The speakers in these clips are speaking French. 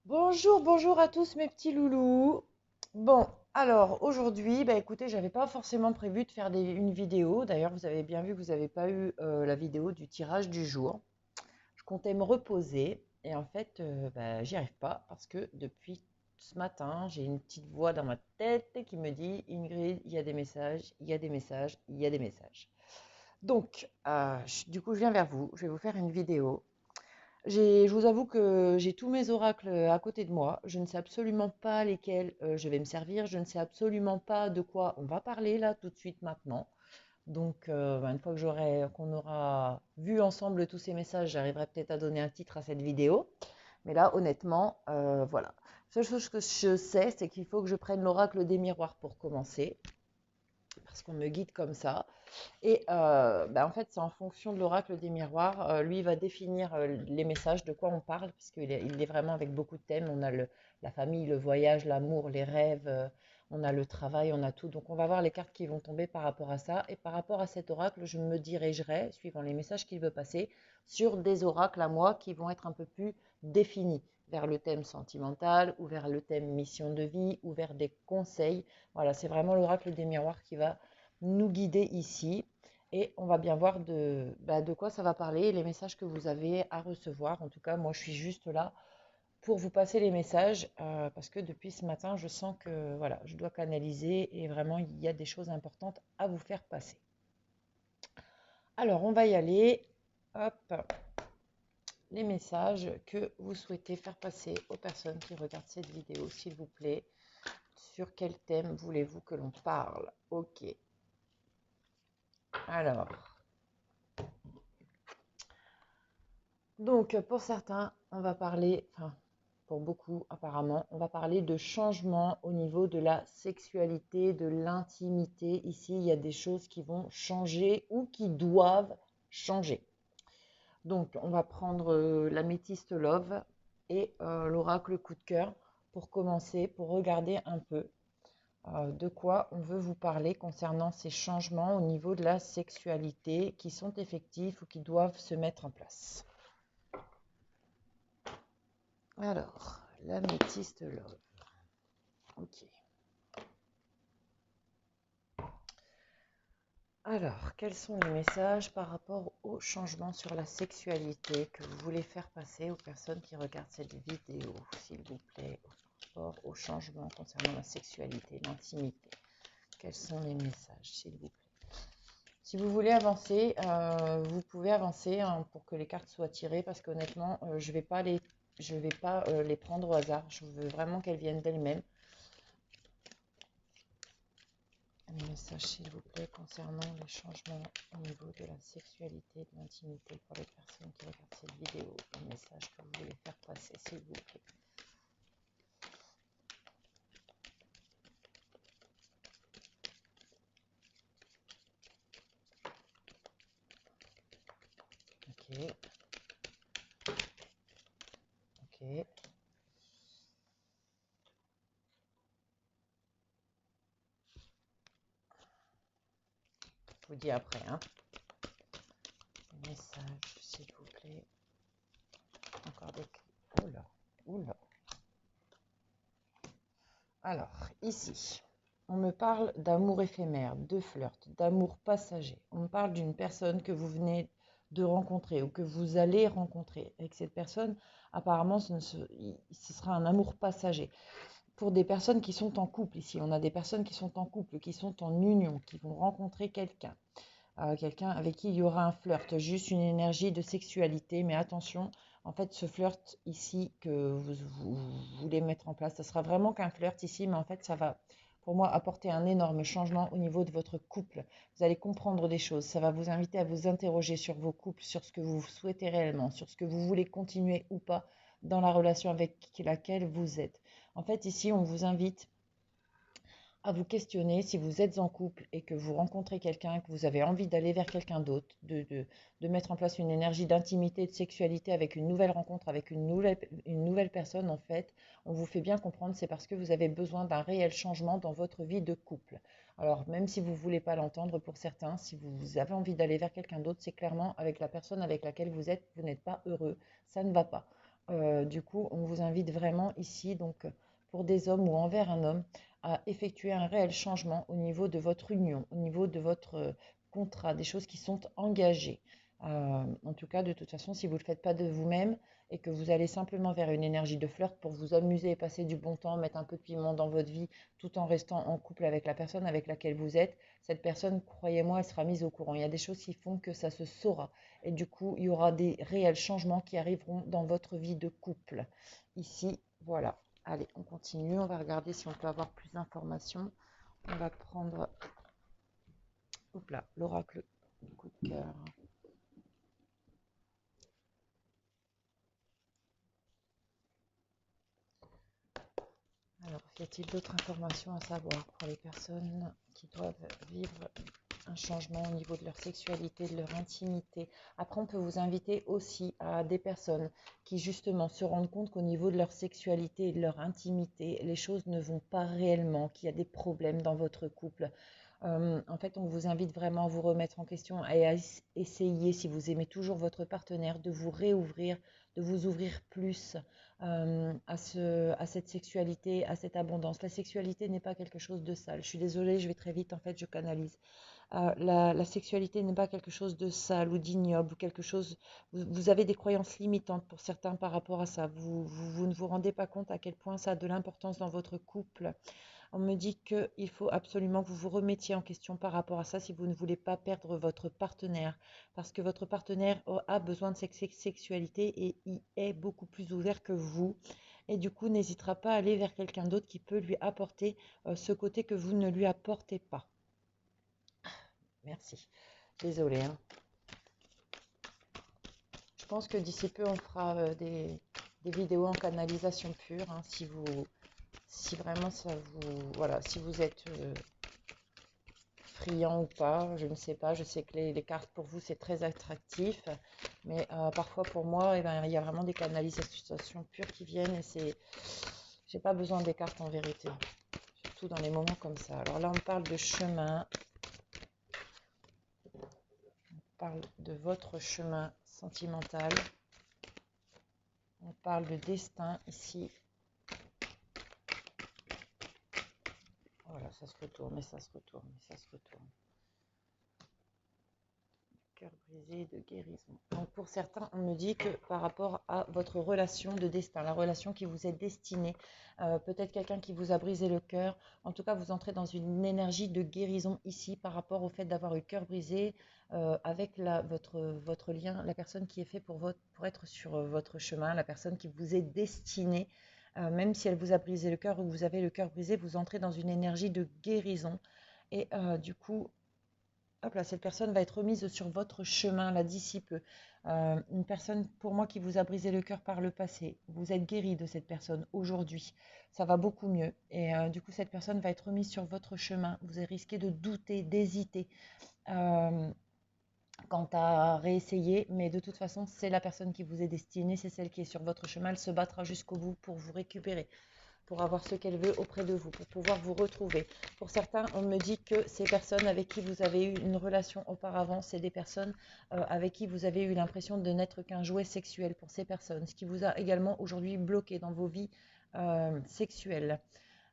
Bonjour, bonjour à tous mes petits loulous. Bon, alors aujourd'hui, bah écoutez, j'avais pas forcément prévu de faire une vidéo. D'ailleurs, vous avez bien vu que vous n'avez pas eu la vidéo du tirage du jour. Je comptais me reposer et en fait, bah, j'y arrive pas parce que depuis ce matin, j'ai une petite voix dans ma tête qui me dit, Ingrid, il y a des messages, il y a des messages, il y a des messages. Donc, du coup, je viens vers vous. Je vais vous faire une vidéo. Je vous avoue que j'ai tous mes oracles à côté de moi. Je ne sais absolument pas lesquels je vais me servir. Je ne sais absolument pas de quoi on va parler là tout de suite maintenant. Donc, une fois qu'on aura vu ensemble tous ces messages, j'arriverai peut-être à donner un titre à cette vidéo. Mais là, honnêtement, voilà. La seule chose que je sais, c'est qu'il faut que je prenne l'oracle des miroirs pour commencer, parce qu'on me guide comme ça. Et en fait, c'est en fonction de l'oracle des miroirs. Lui, il va définir les messages, de quoi on parle, puisqu'il est vraiment avec beaucoup de thèmes. On a la famille, le voyage, l'amour, les rêves, on a le travail, on a tout. Donc, on va voir les cartes qui vont tomber par rapport à ça. Et par rapport à cet oracle, je me dirigerai, suivant les messages qu'il veut passer, sur des oracles à moi qui vont être un peu plus définis, vers le thème sentimental, ou vers le thème mission de vie, ou vers des conseils. Voilà, c'est vraiment l'oracle des miroirs qui va nous guider ici et on va bien voir de quoi ça va parler et les messages que vous avez à recevoir. En tout cas, moi, je suis juste là pour vous passer les messages parce que depuis ce matin, je sens que voilà, je dois canaliser et vraiment, il y a des choses importantes à vous faire passer. Alors, on va y aller. Hop, les messages que vous souhaitez faire passer aux personnes qui regardent cette vidéo, s'il vous plaît. Sur quel thème voulez-vous que l'on parle? Ok. Alors, donc, pour certains, on va parler, enfin, pour beaucoup apparemment, on va parler de changement au niveau de la sexualité, de l'intimité. Ici, il y a des choses qui vont changer ou qui doivent changer. Donc, on va prendre l'améthyste love et l'oracle coup de cœur pour commencer, pour regarder un peu de quoi on veut vous parler concernant ces changements au niveau de la sexualité qui sont effectifs ou qui doivent se mettre en place. Alors, l'améthyste love. Ok. Alors, quels sont les messages par rapport au changement sur la sexualité que vous voulez faire passer aux personnes qui regardent cette vidéo, s'il vous plaît, par rapport au changement concernant la sexualité, l'intimité? Quels sont les messages, s'il vous plaît? Si vous voulez avancer, vous pouvez avancer hein, pour que les cartes soient tirées, parce qu'honnêtement, je vais pas les prendre au hasard. Je veux vraiment qu'elles viennent d'elles-mêmes. Un message, s'il vous plaît, concernant les changements au niveau de la sexualité, de l'intimité pour les personnes qui regardent cette vidéo. Un message que vous voulez faire passer, s'il vous plaît. Ok. Ok. Je vous dis après. Hein. Message, s'il vous plaît. Encore des... Oula. Oula. Alors, ici, on me parle d'amour éphémère, de flirt, d'amour passager. On me parle d'une personne que vous venez de rencontrer ou que vous allez rencontrer. Avec cette personne, apparemment, ce sera un amour passager. Pour des personnes qui sont en couple, ici, on a des personnes qui sont en couple, qui sont en union, qui vont rencontrer quelqu'un. Quelqu'un avec qui il y aura un flirt, juste une énergie de sexualité. Mais attention, en fait, ce flirt ici que vous voulez mettre en place, ça sera vraiment qu'un flirt ici, mais en fait, ça va, pour moi, apporter un énorme changement au niveau de votre couple. Vous allez comprendre des choses. Ça va vous inviter à vous interroger sur vos couples, sur ce que vous souhaitez réellement, sur ce que vous voulez continuer ou pas dans la relation avec laquelle vous êtes. En fait, ici, on vous invite à vous questionner si vous êtes en couple et que vous rencontrez quelqu'un, que vous avez envie d'aller vers quelqu'un d'autre, de mettre en place une énergie d'intimité, de sexualité avec une nouvelle rencontre, avec une nouvelle personne, en fait, on vous fait bien comprendre, c'est parce que vous avez besoin d'un réel changement dans votre vie de couple. Alors, même si vous ne voulez pas l'entendre pour certains, si vous avez envie d'aller vers quelqu'un d'autre, c'est clairement avec la personne avec laquelle vous êtes, vous n'êtes pas heureux, ça ne va pas. Du coup, on vous invite vraiment ici, donc pour des hommes ou envers un homme, à effectuer un réel changement au niveau de votre union, au niveau de votre contrat, des choses qui sont engagées. En tout cas, de toute façon, si vous ne le faites pas de vous-même et que vous allez simplement vers une énergie de flirt pour vous amuser et passer du bon temps, mettre un peu de piment dans votre vie, tout en restant en couple avec la personne avec laquelle vous êtes, cette personne, croyez-moi, elle sera mise au courant. Il y a des choses qui font que ça se saura. Et du coup, il y aura des réels changements qui arriveront dans votre vie de couple. Ici, voilà. Allez, on continue. On va regarder si on peut avoir plus d'informations. On va prendre, hop là, l'oracle coup de cœur. Alors, y a-t-il d'autres informations à savoir pour les personnes qui doivent vivre un changement au niveau de leur sexualité, de leur intimité? Après, on peut vous inviter aussi à des personnes qui justement se rendent compte qu'au niveau de leur sexualité et de leur intimité, les choses ne vont pas réellement, qu'il y a des problèmes dans votre couple. En fait, on vous invite vraiment à vous remettre en question et à essayer, si vous aimez toujours votre partenaire, de vous réouvrir, de vous ouvrir plus à cette sexualité, à cette abondance. La sexualité n'est pas quelque chose de sale. Je suis désolée, je vais très vite, en fait, je canalise. La sexualité n'est pas quelque chose de sale ou d'ignoble ou quelque chose. Vous avez des croyances limitantes pour certains par rapport à ça. Vous ne vous rendez pas compte à quel point ça a de l'importance dans votre couple. On me dit qu'il faut absolument que vous vous remettiez en question par rapport à ça si vous ne voulez pas perdre votre partenaire. Parce que votre partenaire a besoin de cette sexualité et il est beaucoup plus ouvert que vous. Et du coup, n'hésitera pas à aller vers quelqu'un d'autre qui peut lui apporter ce côté que vous ne lui apportez pas. Merci. Désolée, hein. Je pense que d'ici peu, on fera des vidéos en canalisation pure. Hein, si vraiment ça vous... Voilà, si vous êtes friand ou pas, je ne sais pas. Je sais que les cartes pour vous, c'est très attractif. Mais parfois, pour moi, eh ben, il y a vraiment des canalisations pures qui viennent. Et j'ai pas besoin des cartes en vérité. Surtout dans les moments comme ça. Alors là, on parle de chemin. On parle de votre chemin sentimental. On parle de destin ici. Voilà, ça se retourne, et ça se retourne, et ça se retourne. Cœur brisé, de guérison. Donc pour certains, on me dit que par rapport à votre relation de destin, la relation qui vous est destinée, peut-être quelqu'un qui vous a brisé le cœur, en tout cas vous entrez dans une énergie de guérison ici par rapport au fait d'avoir eu le cœur brisé avec votre lien, la personne qui est faite pour être sur votre chemin, la personne qui vous est destinée. Même si elle vous a brisé le cœur ou vous avez le cœur brisé, vous entrez dans une énergie de guérison. Et du coup, hop là, cette personne va être remise sur votre chemin là d'ici peu. Une personne pour moi qui vous a brisé le cœur par le passé. Vous êtes guéri de cette personne aujourd'hui. Ça va beaucoup mieux. Et du coup, cette personne va être remise sur votre chemin. Vous risquez de douter, d'hésiter quant à réessayer. Mais de toute façon, c'est la personne qui vous est destinée. C'est celle qui est sur votre chemin. Elle se battra jusqu'au bout pour vous récupérer, pour avoir ce qu'elle veut auprès de vous, pour pouvoir vous retrouver. Pour certains, on me dit que ces personnes avec qui vous avez eu une relation auparavant, c'est des personnes avec qui vous avez eu l'impression de n'être qu'un jouet sexuel pour ces personnes, ce qui vous a également aujourd'hui bloqué dans vos vies sexuelles.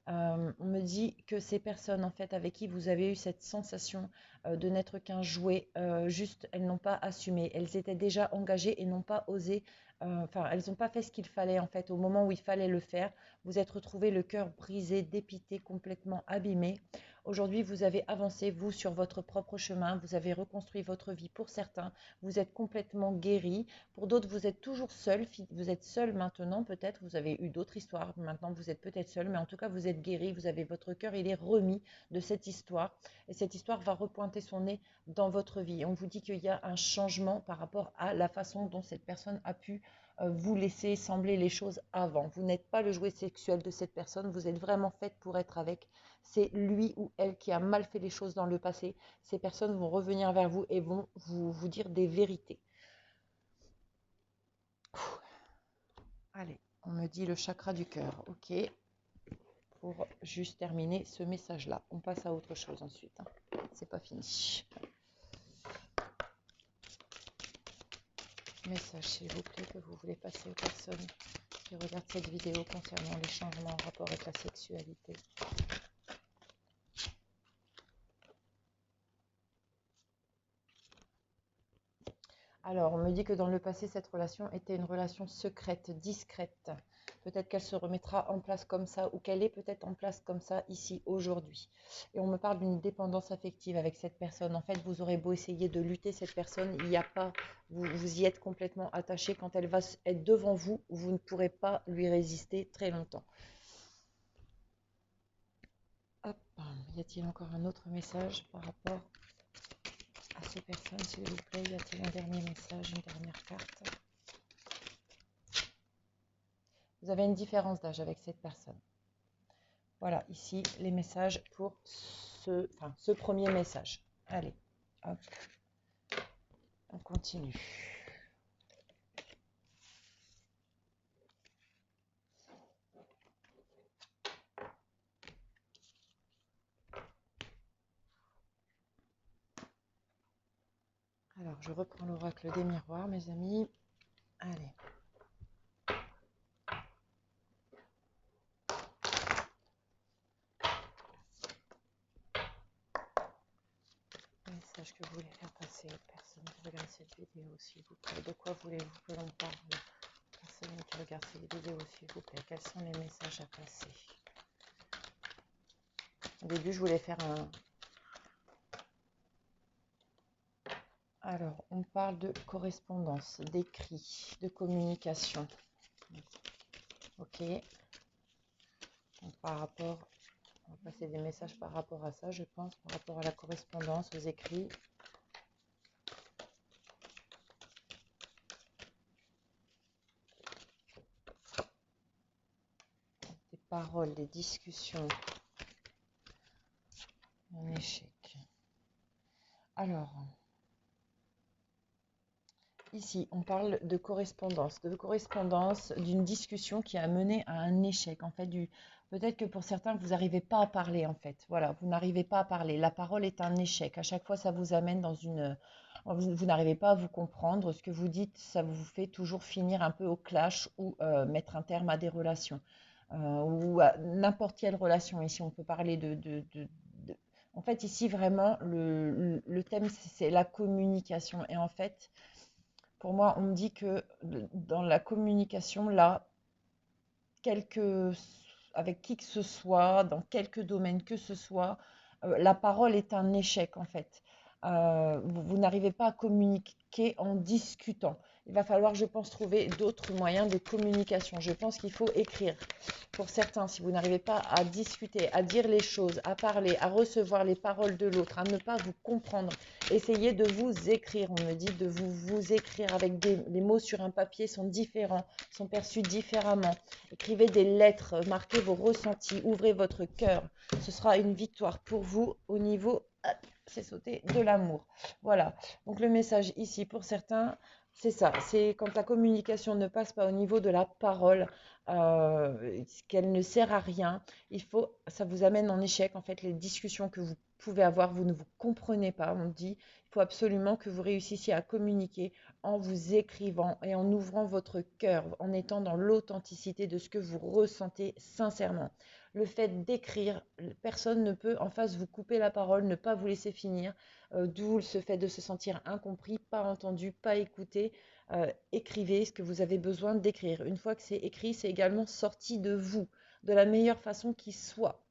On me dit que ces personnes en fait avec qui vous avez eu cette sensation de n'être qu'un jouet, juste elles n'ont pas assumé, elles étaient déjà engagées et n'ont pas osé, enfin elles n'ont pas fait ce qu'il fallait en fait au moment où il fallait le faire. Vous êtes retrouvé le cœur brisé, dépité, complètement abîmé. Aujourd'hui vous avez avancé vous sur votre propre chemin, vous avez reconstruit votre vie pour certains, vous êtes complètement guéri. Pour d'autres, vous êtes toujours seul, vous êtes seul maintenant peut-être, vous avez eu d'autres histoires, maintenant vous êtes peut-être seul, mais en tout cas vous êtes guéri, vous avez votre cœur, il est remis de cette histoire, et cette histoire va repointer son nez dans votre vie. On vous dit qu'il y a un changement par rapport à la façon dont cette personne a pu vous laisser sembler les choses avant. Vous n'êtes pas le jouet sexuel de cette personne, vous êtes vraiment faite pour être avec. C'est lui ou elle qui a mal fait les choses dans le passé. Ces personnes vont revenir vers vous et vont vous dire des vérités. Allez, on me dit le chakra du cœur, ok, pour juste terminer ce message-là. On passe à autre chose ensuite, hein. C'est pas fini. message, s'il vous plaît, que vous voulez passer aux personnes qui regardent cette vidéo concernant les changements en rapport avec la sexualité. Alors, on me dit que dans le passé, cette relation était une relation secrète, discrète. Peut-être qu'elle se remettra en place comme ça ou qu'elle est peut-être en place comme ça ici, aujourd'hui. Et on me parle d'une dépendance affective avec cette personne. En fait, vous aurez beau essayer de lutter cette personne, il n'y a pas, vous y êtes complètement attaché. Quand elle va être devant vous, vous ne pourrez pas lui résister très longtemps. Hop, y a-t-il encore un autre message par rapport à ces personnes, s'il vous plaît? Y a-t-il un dernier message, une dernière carte? Vous avez une différence d'âge avec cette personne. Voilà, ici, les messages pour ce premier message. Allez, hop, on continue. Alors, je reprends l'oracle des miroirs, mes amis. Allez. Message que vous voulez faire passer aux personnes qui regardent cette vidéo, s'il vous plaît. De quoi voulez-vous que l'on parle? Personnes qui regardent cette vidéo, s'il vous plaît. Quels sont les messages à passer? Au début, je voulais faire un... Alors, on parle de correspondance, d'écrit, de communication. Ok. Donc, par rapport, on va passer des messages par rapport à ça, je pense, par rapport à la correspondance, aux écrits. Des paroles, des discussions. Un échec. Alors, ici, on parle de correspondance, d'une discussion qui a mené à un échec. En fait, peut-être que pour certains, vous n'arrivez pas à parler, en fait. Voilà, vous n'arrivez pas à parler. La parole est un échec. À chaque fois, ça vous amène dans une... Vous n'arrivez pas à vous comprendre. Ce que vous dites, ça vous fait toujours finir un peu au clash ou mettre un terme à des relations. Ou à n'importe quelle relation. Ici, on peut parler En fait, ici, vraiment, le thème, c'est la communication. Et en fait... Pour moi, on me dit que dans la communication, là, avec qui que ce soit, dans quelque domaine que ce soit, la parole est un échec en fait. Vous n'arrivez pas à communiquer en discutant. Il va falloir, je pense, trouver d'autres moyens de communication. Je pense qu'il faut écrire. Pour certains, si vous n'arrivez pas à discuter, à dire les choses, à parler, à recevoir les paroles de l'autre, à ne pas vous comprendre, essayez de vous écrire. On me dit de vous écrire avec les mots sur un papier sont différents, sont perçus différemment. Écrivez des lettres, marquez vos ressentis, ouvrez votre cœur. Ce sera une victoire pour vous au niveau, c'est sauté, de l'amour. Voilà, donc le message ici pour certains, c'est ça, c'est quand la communication ne passe pas au niveau de la parole, qu'elle ne sert à rien, ça vous amène en échec. En fait, les discussions que vous pouvez avoir, vous ne vous comprenez pas. On dit, il faut absolument que vous réussissiez à communiquer en vous écrivant et en ouvrant votre cœur, en étant dans l'authenticité de ce que vous ressentez sincèrement. Le fait d'écrire, personne ne peut en face vous couper la parole, ne pas vous laisser finir, d'où ce fait de se sentir incompris, pas entendu, pas écouté. Écrivez ce que vous avez besoin d'écrire. Une fois que c'est écrit, c'est également sorti de vous, de la meilleure façon qui soit.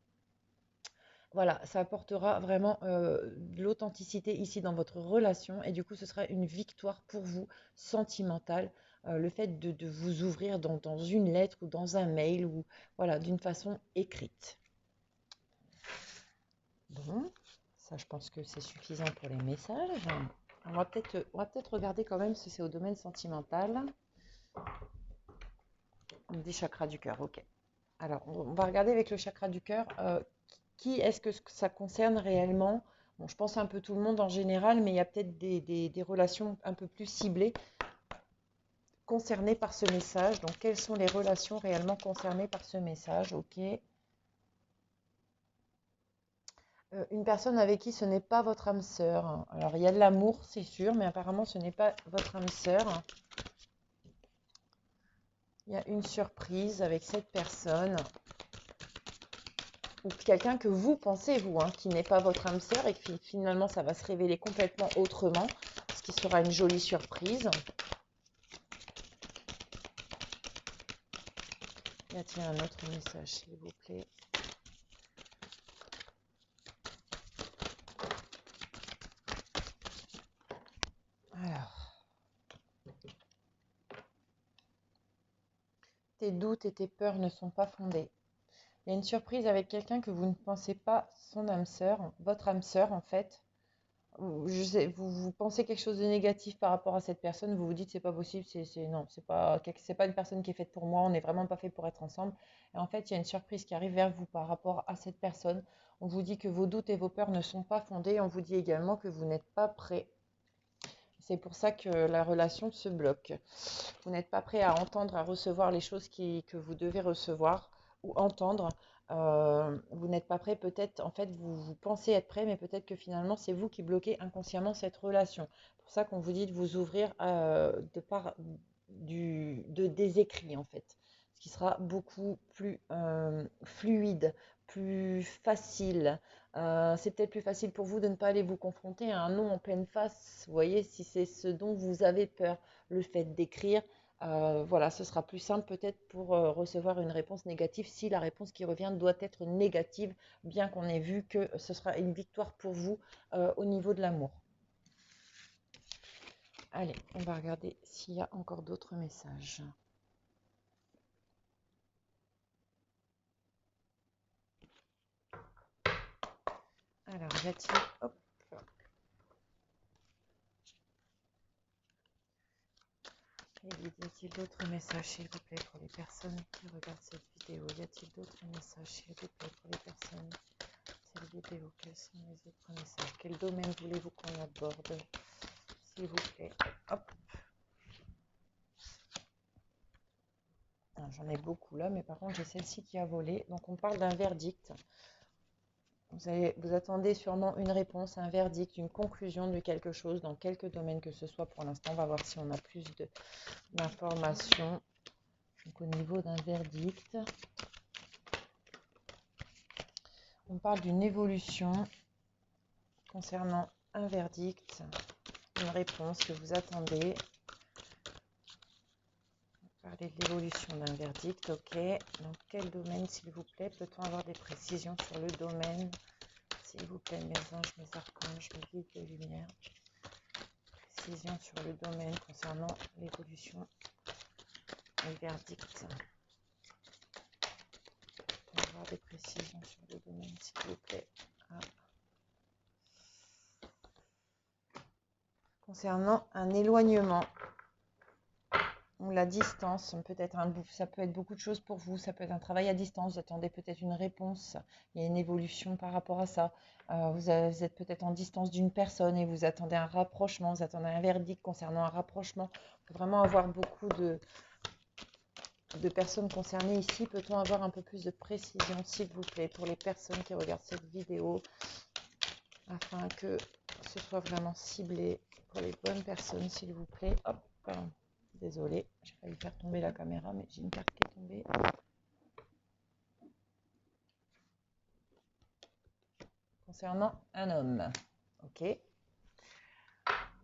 Voilà, ça apportera vraiment de l'authenticité ici dans votre relation et du coup, ce sera une victoire pour vous sentimentale. Le fait de vous ouvrir dans une lettre ou dans un mail ou voilà, d'une façon écrite. Bon, ça je pense que c'est suffisant pour les messages. On va peut-être regarder quand même si c'est au domaine sentimental. On me dit chakra du cœur, ok. Alors, on va regarder avec le chakra du cœur. Qui est-ce que ça concerne réellement? Bon, je pense un peu tout le monde en général, mais il y a peut-être des relations un peu plus ciblées concernées par ce message. Donc, quelles sont les relations réellement concernées par ce message? Ok. Une personne avec qui ce n'est pas votre âme sœur. Alors, il y a de l'amour, c'est sûr, mais apparemment, ce n'est pas votre âme sœur. Il y a une surprise avec cette personne ou quelqu'un que vous pensez, vous, hein, qui n'est pas votre âme sœur et que finalement ça va se révéler complètement autrement, ce qui sera une jolie surprise. Y a-t-il un autre message, s'il vous plaît? Alors, tes doutes et tes peurs ne sont pas fondés. Il y a une surprise avec quelqu'un que vous ne pensez pas son âme sœur, votre âme sœur en fait. Vous pensez quelque chose de négatif par rapport à cette personne, vous vous dites c'est pas possible, non, c'est pas une personne qui est faite pour moi, on n'est vraiment pas fait pour être ensemble. Et en fait, il y a une surprise qui arrive vers vous par rapport à cette personne. On vous dit que vos doutes et vos peurs ne sont pas fondés. On vous dit également que vous n'êtes pas prêt. C'est pour ça que la relation se bloque. Vous n'êtes pas prêt à entendre, à recevoir les choses que vous devez recevoir ou entendre. Vous n'êtes pas prêt, peut-être, en fait, vous pensez être prêt, mais peut-être que finalement, c'est vous qui bloquez inconsciemment cette relation. C'est pour ça qu'on vous dit de vous ouvrir de par des écrits, en fait. Ce qui sera beaucoup plus fluide, plus facile. C'est peut-être plus facile pour vous de ne pas aller vous confronter à un non en pleine face. Vous voyez, si c'est ce dont vous avez peur, le fait d'écrire, voilà, ce sera plus simple peut-être pour recevoir une réponse négative si la réponse qui revient doit être négative, bien qu'on ait vu que ce sera une victoire pour vous au niveau de l'amour. Allez, on va regarder s'il y a encore d'autres messages. Alors, y a-t-il... Hop. Y a-t-il d'autres messages, s'il vous plaît, pour les personnes qui regardent cette vidéo? Y a-t-il d'autres messages, s'il vous plaît, pour les personnes cette vidéo? Quels sont les autres messages? Quel domaine voulez-vous qu'on aborde, s'il vous plaît? Hop. J'en ai beaucoup là, mais par contre, j'ai celle-ci qui a volé. Donc, on parle d'un verdict. Vous attendez sûrement une réponse, un verdict, une conclusion de quelque chose dans quelque domaine que ce soit. Pour l'instant, on va voir si on a plus d'informations. Donc, au niveau d'un verdict, on parle d'une évolution concernant un verdict, une réponse que vous attendez. Parler de l'évolution d'un verdict, ok. Dans quel domaine, s'il vous plaît? Peut-on avoir des précisions sur le domaine? S'il vous plaît, mes anges, mes archanges, mes guides de lumière. Précision sur le domaine concernant l'évolution du verdict. Peut-on avoir des précisions sur le domaine, s'il vous plaît? Concernant un éloignement ou la distance, ça peut être beaucoup de choses pour vous, ça peut être un travail à distance, vous attendez peut-être une réponse, il y a une évolution par rapport à ça. Vous êtes peut-être en distance d'une personne et vous attendez un rapprochement, vous attendez un verdict concernant un rapprochement. Il faut vraiment avoir beaucoup de personnes concernées ici. Peut-on avoir un peu plus de précision, s'il vous plaît, pour les personnes qui regardent cette vidéo, afin que ce soit vraiment ciblé pour les bonnes personnes, s'il vous plaît. Hop, pardon. Désolée, j'ai failli faire tomber la caméra, mais j'ai une carte qui est tombée. Concernant un homme, ok.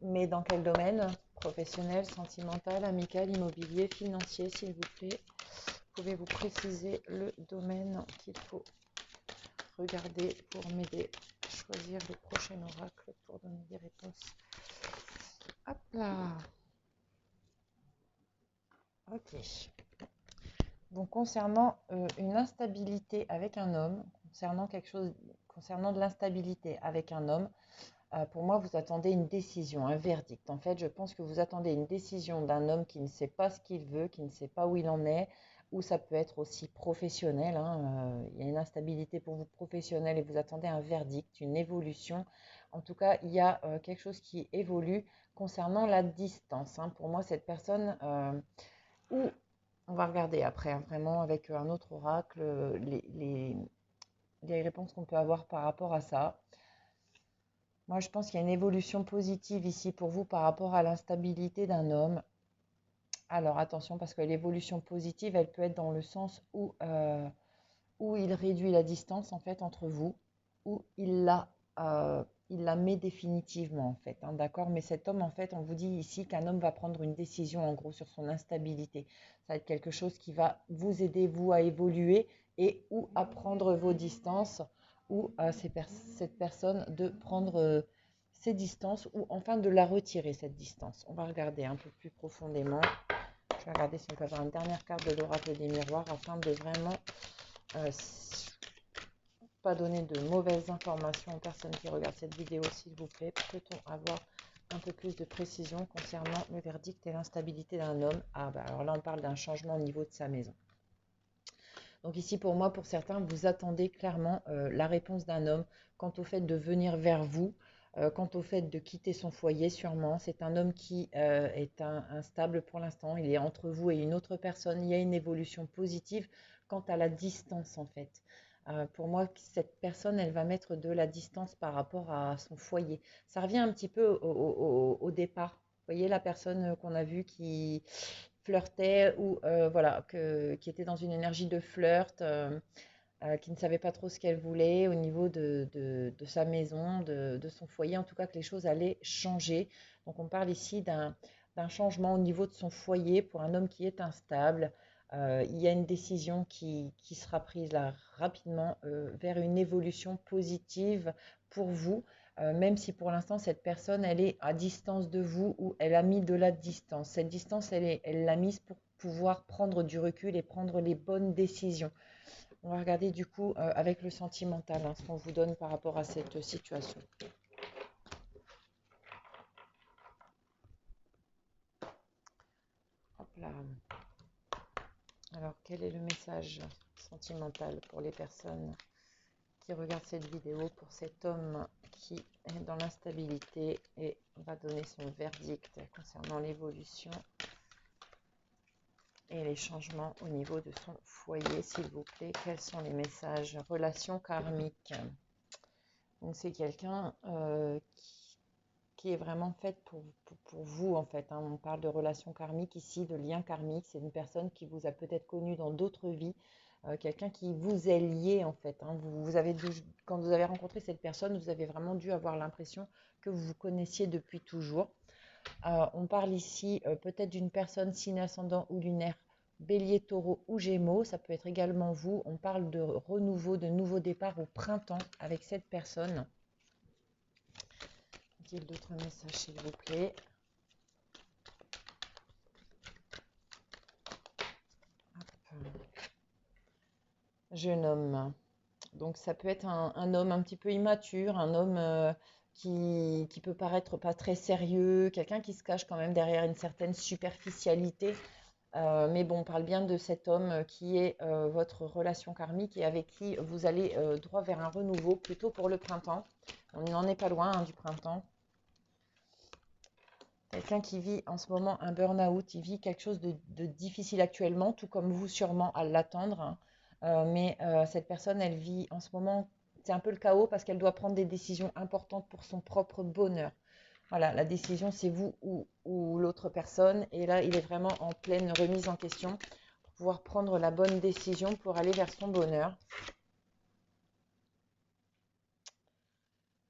Mais dans quel domaine? Professionnel, sentimental, amical, immobilier, financier, s'il vous plaît. Pouvez-vous préciser le domaine qu'il faut regarder pour m'aider à choisir le prochain oracle pour donner des réponses? Hop là. Ok. Donc, concernant une instabilité avec un homme, concernant de l'instabilité avec un homme, pour moi, vous attendez une décision, un verdict. En fait, je pense que vous attendez une décision d'un homme qui ne sait pas ce qu'il veut, qui ne sait pas où il en est, ou ça peut être aussi professionnel. Il y a une instabilité pour vous professionnelle et vous attendez un verdict, une évolution. En tout cas, il y a quelque chose qui évolue concernant la distance. Pour moi, cette personne, ou on va regarder après, vraiment avec un autre oracle, les réponses qu'on peut avoir par rapport à ça. Moi, je pense qu'il y a une évolution positive ici pour vous par rapport à l'instabilité d'un homme. Alors attention, parce que l'évolution positive, elle peut être dans le sens où il réduit la distance en fait entre vous, où il la met définitivement en fait, hein, d'accord? Mais cet homme, en fait, on vous dit ici qu'un homme va prendre une décision en gros sur son instabilité. Ça va être quelque chose qui va vous aider, vous, à évoluer et ou à prendre vos distances, ou à cette personne de prendre ses distances, ou enfin de la retirer, cette distance. On va regarder un peu plus profondément. Je vais regarder si on peut avoir une dernière carte de l'oracle des miroirs afin de vraiment euh, pas donner de mauvaises informations aux personnes qui regardent cette vidéo, s'il vous plaît. Peut-on avoir un peu plus de précision concernant le verdict et l'instabilité d'un homme? Ah bah alors là, on parle d'un changement au niveau de sa maison. Donc ici, pour moi, pour certains, vous attendez clairement la réponse d'un homme quant au fait de venir vers vous, quant au fait de quitter son foyer, sûrement. C'est un homme qui est instable pour l'instant. Il est entre vous et une autre personne. Il y a une évolution positive quant à la distance, en fait. Pour moi, cette personne, elle va mettre de la distance par rapport à son foyer. Ça revient un petit peu au départ. Vous voyez la personne qu'on a vue qui flirtait ou voilà, qui était dans une énergie de flirt, qui ne savait pas trop ce qu'elle voulait au niveau de sa maison, de son foyer, en tout cas que les choses allaient changer. Donc on parle ici d'un changement au niveau de son foyer pour un homme qui est instable. Il y a une décision qui sera prise là rapidement vers une évolution positive pour vous, même si pour l'instant cette personne elle est à distance de vous ou elle a mis de la distance. Cette distance elle l'a mise pour pouvoir prendre du recul et prendre les bonnes décisions. On va regarder du coup avec le sentimental, hein, ce qu'on vous donne par rapport à cette situation. Hop là. Alors, quel est le message sentimental pour les personnes qui regardent cette vidéo, pour cet homme qui est dans l'instabilité et va donner son verdict concernant l'évolution et les changements au niveau de son foyer, s'il vous plaît? Quels sont les messages? Relation karmique. Donc, c'est quelqu'un qui est vraiment faite pour vous, en fait, hein. On parle de relation karmique ici, de lien karmique. C'est une personne qui vous a peut-être connu dans d'autres vies, quelqu'un qui vous est lié, en fait, hein. Quand vous avez rencontré cette personne, vous avez vraiment dû avoir l'impression que vous vous connaissiez depuis toujours. On parle ici peut-être d'une personne signe ascendant ou lunaire, bélier, taureau ou gémeaux. Ça peut être également vous. On parle de renouveau, de nouveau départ au printemps avec cette personne. Y a-t-il d'autres messages, s'il vous plaît? Jeune homme. Donc ça peut être un homme un petit peu immature, un homme qui peut paraître pas très sérieux, quelqu'un qui se cache quand même derrière une certaine superficialité. Mais bon, on parle bien de cet homme qui est votre relation karmique et avec qui vous allez droit vers un renouveau, plutôt pour le printemps. On n'en est pas loin hein, du printemps. Quelqu'un qui vit en ce moment un burn-out, il vit quelque chose de difficile actuellement, tout comme vous sûrement à l'attendre, hein. Mais cette personne, elle vit en ce moment, c'est un peu le chaos parce qu'elle doit prendre des décisions importantes pour son propre bonheur. Voilà, la décision, c'est vous ou l'autre personne. Et là, il est vraiment en pleine remise en question pour pouvoir prendre la bonne décision pour aller vers son bonheur.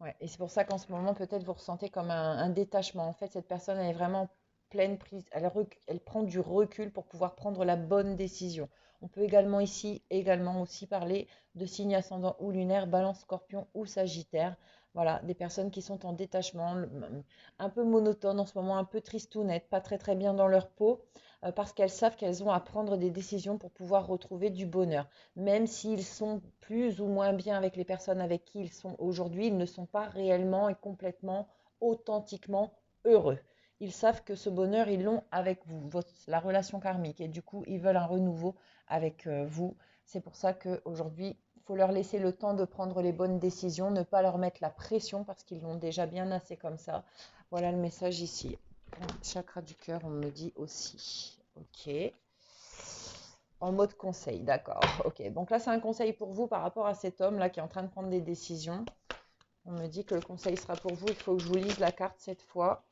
Ouais, et c'est pour ça qu'en ce moment, peut-être vous ressentez comme un détachement. En fait, cette personne, elle est vraiment pleine prise. Elle prend du recul pour pouvoir prendre la bonne décision. On peut également aussi parler de signes ascendants ou lunaires, Balance, Scorpion ou Sagittaire. Voilà, des personnes qui sont en détachement, un peu monotones en ce moment, un peu tristounettes, pas très très bien dans leur peau, parce qu'elles savent qu'elles ont à prendre des décisions pour pouvoir retrouver du bonheur. Même s'ils sont plus ou moins bien avec les personnes avec qui ils sont aujourd'hui, ils ne sont pas réellement et complètement, authentiquement heureux. Ils savent que ce bonheur, ils l'ont avec vous, la relation karmique, et du coup, ils veulent un renouveau avec vous. C'est pour ça qu'aujourd'hui, il faut leur laisser le temps de prendre les bonnes décisions, ne pas leur mettre la pression parce qu'ils l'ont déjà bien assez comme ça. Voilà le message ici. Chakra du cœur, on me dit aussi. Ok. En mode conseil, d'accord. Ok, donc là, c'est un conseil pour vous par rapport à cet homme-là qui est en train de prendre des décisions. On me dit que le conseil sera pour vous. Il faut que je vous lise la carte cette fois.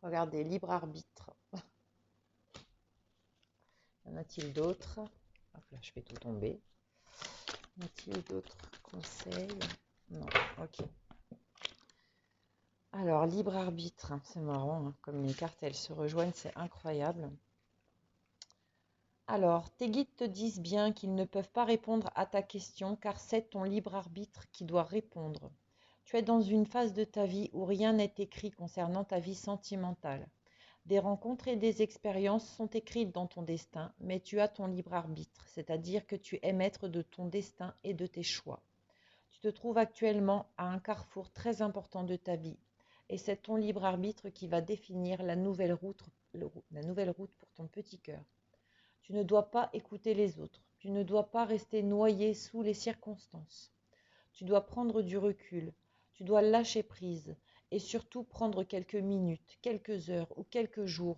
Regardez, libre arbitre. Y en a-t-il d'autres? Hop là, je fais tout tomber. Y a-t-il d'autres conseils? Non, ok. Alors, libre arbitre, c'est marrant, hein, comme les cartes, elles se rejoignent, c'est incroyable. Alors, tes guides te disent bien qu'ils ne peuvent pas répondre à ta question car c'est ton libre arbitre qui doit répondre. Tu es dans une phase de ta vie où rien n'est écrit concernant ta vie sentimentale. Des rencontres et des expériences sont écrites dans ton destin, mais tu as ton libre arbitre, c'est-à-dire que tu es maître de ton destin et de tes choix. Tu te trouves actuellement à un carrefour très important de ta vie, et c'est ton libre arbitre qui va définir la nouvelle route pour ton petit cœur. Tu ne dois pas écouter les autres, tu ne dois pas rester noyé sous les circonstances. Tu dois prendre du recul, tu dois lâcher prise et surtout prendre quelques minutes, quelques heures ou quelques jours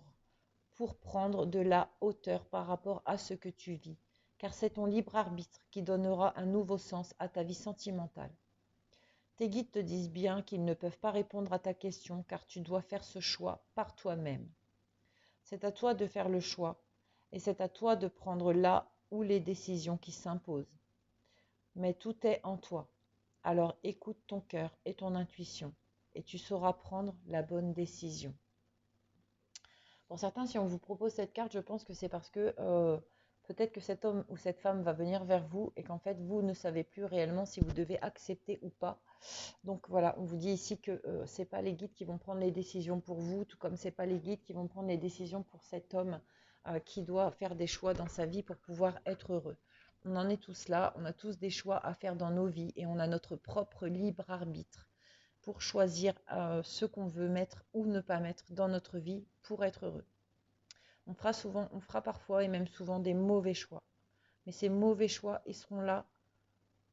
pour prendre de la hauteur par rapport à ce que tu vis, car c'est ton libre arbitre qui donnera un nouveau sens à ta vie sentimentale. Tes guides te disent bien qu'ils ne peuvent pas répondre à ta question car tu dois faire ce choix par toi-même. C'est à toi de faire le choix et c'est à toi de prendre là où les décisions qui s'imposent. Mais tout est en toi. Alors écoute ton cœur et ton intuition et tu sauras prendre la bonne décision. Pour certains, si on vous propose cette carte, je pense que c'est parce que peut-être que cet homme ou cette femme va venir vers vous et qu'en fait, vous ne savez plus réellement si vous devez accepter ou pas. Donc voilà, on vous dit ici que ce n'est pas les guides qui vont prendre les décisions pour vous, tout comme ce n'est pas les guides qui vont prendre les décisions pour cet homme qui doit faire des choix dans sa vie pour pouvoir être heureux. On en est tous là, on a tous des choix à faire dans nos vies et on a notre propre libre arbitre pour choisir ce qu'on veut mettre ou ne pas mettre dans notre vie pour être heureux. On fera parfois et même souvent des mauvais choix. Mais ces mauvais choix, ils seront là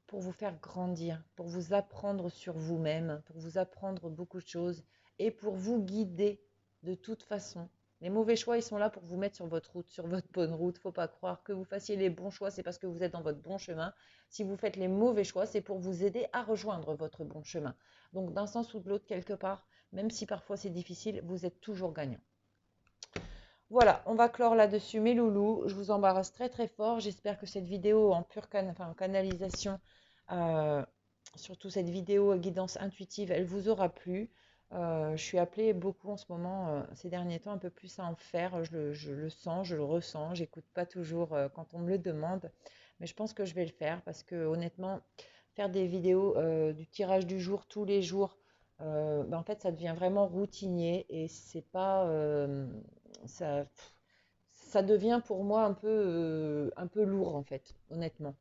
pour vous faire grandir, pour vous apprendre sur vous-même, pour vous apprendre beaucoup de choses et pour vous guider de toute façon. Les mauvais choix, ils sont là pour vous mettre sur votre route, sur votre bonne route. Faut pas croire que vous fassiez les bons choix, c'est parce que vous êtes dans votre bon chemin. Si vous faites les mauvais choix, c'est pour vous aider à rejoindre votre bon chemin. Donc d'un sens ou de l'autre, quelque part, même si parfois c'est difficile, vous êtes toujours gagnant. Voilà, on va clore là-dessus mes loulous. Je vous embrasse très très fort. J'espère que cette vidéo en en canalisation, surtout cette vidéo guidance intuitive, elle vous aura plu. Je suis appelée beaucoup en ce moment, ces derniers temps, un peu plus à en faire. Je le sens, je le ressens. J'écoute pas toujours quand on me le demande, mais je pense que je vais le faire parce que honnêtement, faire des vidéos du tirage du jour tous les jours, en fait, ça devient vraiment routinier et c'est pas ça, ça devient pour moi un peu lourd en fait, honnêtement.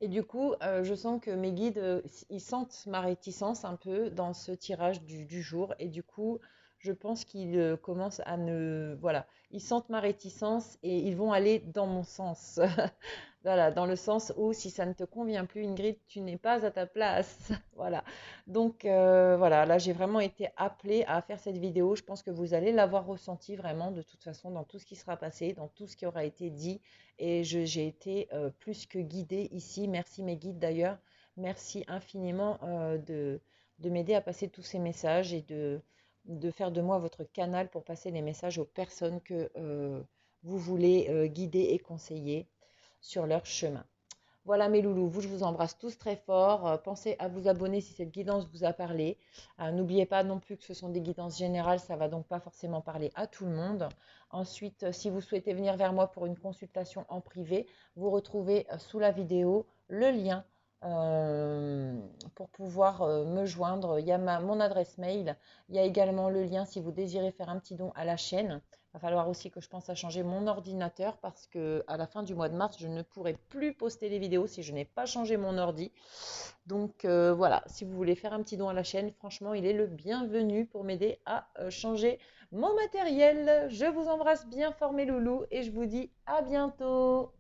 Et du coup, je sens que mes guides, ils sentent ma réticence un peu dans ce tirage du jour. Et du coup, je pense qu'ils commencent à ne... Voilà, ils sentent ma réticence et ils vont aller dans mon sens. Voilà, dans le sens où si ça ne te convient plus, Ingrid, tu n'es pas à ta place. Voilà. Donc, voilà, là, j'ai vraiment été appelée à faire cette vidéo. Je pense que vous allez l'avoir ressenti vraiment de toute façon dans tout ce qui sera passé, dans tout ce qui aura été dit. Et j'ai été plus que guidée ici. Merci mes guides d'ailleurs. Merci infiniment de m'aider à passer tous ces messages et de faire de moi votre canal pour passer les messages aux personnes que vous voulez guider et conseiller sur leur chemin. Voilà mes loulous, je vous embrasse tous très fort. Pensez à vous abonner si cette guidance vous a parlé. N'oubliez pas non plus que ce sont des guidances générales, ça ne va donc pas forcément parler à tout le monde. Ensuite, si vous souhaitez venir vers moi pour une consultation en privé, vous retrouvez sous la vidéo le lien pour pouvoir me joindre. Il y a mon adresse mail, il y a également le lien si vous désirez faire un petit don à la chaîne. Il va falloir aussi que je pense à changer mon ordinateur parce que à la fin du mois de mars, je ne pourrai plus poster les vidéos si je n'ai pas changé mon ordi. Donc voilà, si vous voulez faire un petit don à la chaîne, franchement, il est le bienvenu pour m'aider à changer mon matériel. Je vous embrasse bien fort mes loulous et je vous dis à bientôt.